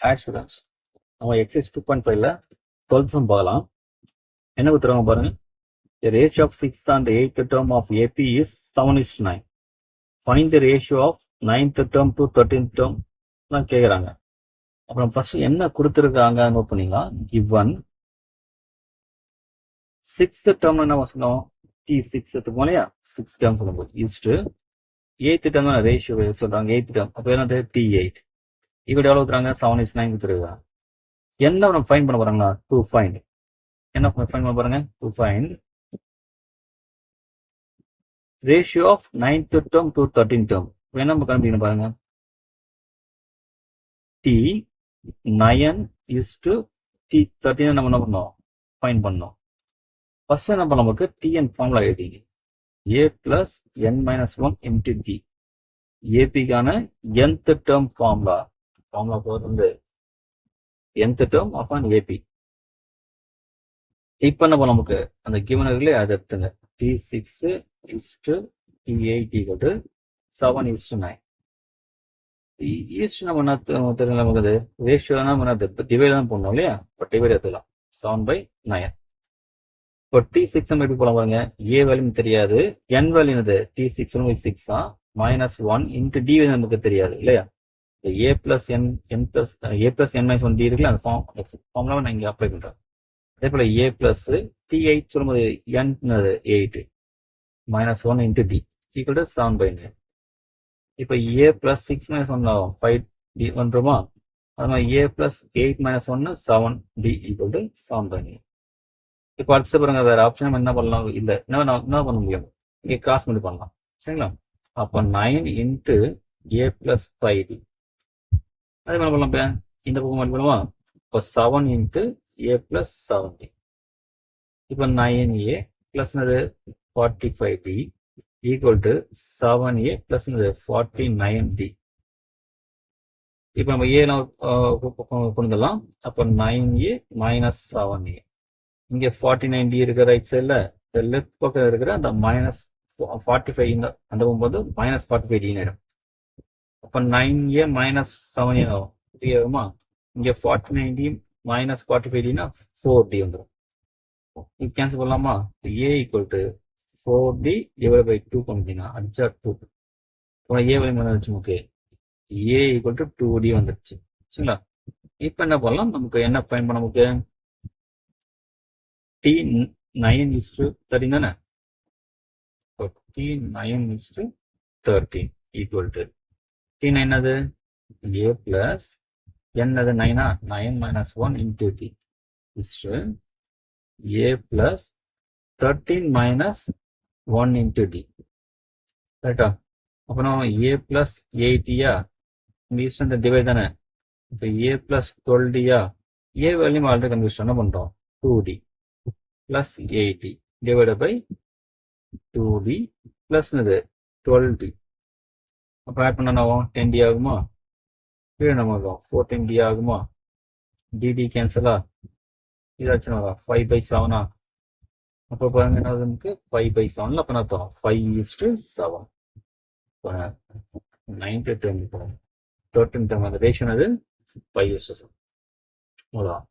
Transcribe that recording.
Had students, நம்ம exercise 2.5ல 12th some பார்க்கலாம். என்ன கொடுத்துருவாங்க பாருங்க. The ratio of 6th and 8th term of AP is 7:9. Find the ratio of 9th term to 13th term தான் கேட்குறாங்க. அப்புறம் ஃபர்ஸ்ட் என்ன கொடுத்துருக்காங்க நோட் பண்ணிக்கலாம். given 6th term என்ன சொன்னோம், T6 எடுத்துக்கோம் இல்லையா, 6 term சொல்லும்போது இஸ்ட்டு 8th term ரேஷியோ சொல்கிறாங்க. 8th term அப்போ என்னது T8 இவங்க எவ்வளோ கொடுக்குறாங்க, 7:9 கொடுத்துருக்காங்க. என்ன நம்ம ஃபைன் பண்ண போறாங்களா, டு ஃபைண்ட் என்ன ஃபைன் பண்ண போறாங்க, to find ratio of 9th term to 13th term. என்ன நம்ம கண்டுபிடிக்கணும் பாருங்க. T9 is to T13 நம்ம என்ன பண்ணோம், ஃபைன் பண்ணோம். ஃபர்ஸ்ட் என்ன பண்ண, நமக்கு TN ஃபார்முலா எழுதிங்க. A plus N minus 1 into T. APக்கான nth term ஃபார்முலா வந்து nth term of an AP. இப்போ என்ன பண்ண, நமக்கு அந்த கிவன் இருக்குல்ல, அதை எடுத்துங்க. T6 is to T8 equal to 7:9. East நம்ம என்ன தெரியல, நமக்கு அது ரேஷியோ நம்ம டிவைட் தான் பண்ணோம் இல்லையா, இப்போ டிவைட் எடுத்துக்கலாம். 7/9. இப்போ T6 நம்ம எப்படி போலாம் பாருங்க. ஏ வேல்யூ தெரியாது, என் வேல்யூ என்னது, T6 6 தான், -1 இன்ட்டு டி நமக்கு தெரியாது இல்லையா. A plus N plus A plus N minus 1D இருக்குல்ல, அந்த ஃபார்முலாவை நான் இங்கே அப்ளை பண்ணுறேன். அதே போல் A plus T8 சொல்லும்போது N 8 -1 into D equal to 7/9. இப்போ A plus 6 minus 1 5D வந்துருமா, அது மாதிரி A plus 8 minus 1 7D equal to 7/9. இப்போ அடுத்த பாருங்க, வேற ஆப்ஷன் நம்ம என்ன பண்ணலாம், இல்லை என்ன பண்ண முடியும், இங்கே கிராஸ் பண்ணி பண்ணலாம் சரிங்களா. அப்போ 9 into A plus 5D அதே மாதிரி பண்ணலாம். இந்த பக்கம் மாதிரி பண்ணுவோம். இப்போ 7 into A plus 7D. இப்போ 9A plus 45D equal to 7A plus 49D. இப்போ நம்ம A கொண்டு வரலாம். அப்போ 9A minus 7A. இங்கே 49D இருக்கிற ரைட் சைடில் லெஃப்ட் பக்கம் இருக்கிற அந்த -45 அந்த போகும்போது -45D நேரம். அப்போ 9A minus 7A ஆகும், 3 ஆகுமா. இங்கே 49D minus 45Dனா 4D வந்துடும். இது கேன்சல் பண்ணலாமா. A equal to 4D divided by 2 பண்ணிட்டீங்கன்னா அடிச்சா 2. இப்போ A வேல்யூ வந்துருச்சு நமக்கு. A equal to 2D வந்துருச்சு சரிங்களா. இப்போ என்ன பண்ணலாம், நமக்கு என்ன ஃபைன் பண்ண, நமக்கு T9 is to 13 தானே. T9 is to 13 equal to T9 என்னது, A plus என்னது 9 9 minus 1 into D is to A plus 13 minus 1 into D கரெக்டா. அப்போ நம்ம A plus 8யா, இந்த இஸ்ட் டிவைட் தானே. இப்போ A plus 12யா, A value already convert என்ன பண்ணுறோம், 2D plus 8D divided by 2D plus 12D. அப்போ ஆட் பண்ண ஆகும் 10D ஆகுமா, கீழே நம்ம 14D ஆகுமா, DD கேன்சலா, இதாச்சும் 5/7. அப்போ பாருங்க என்ன நமக்கு 5/7. அப்போ நான் 5:7. இப்போ 9th term 13th term அந்த ரேஷியோ அது 5:7. அவ்வளோதான்.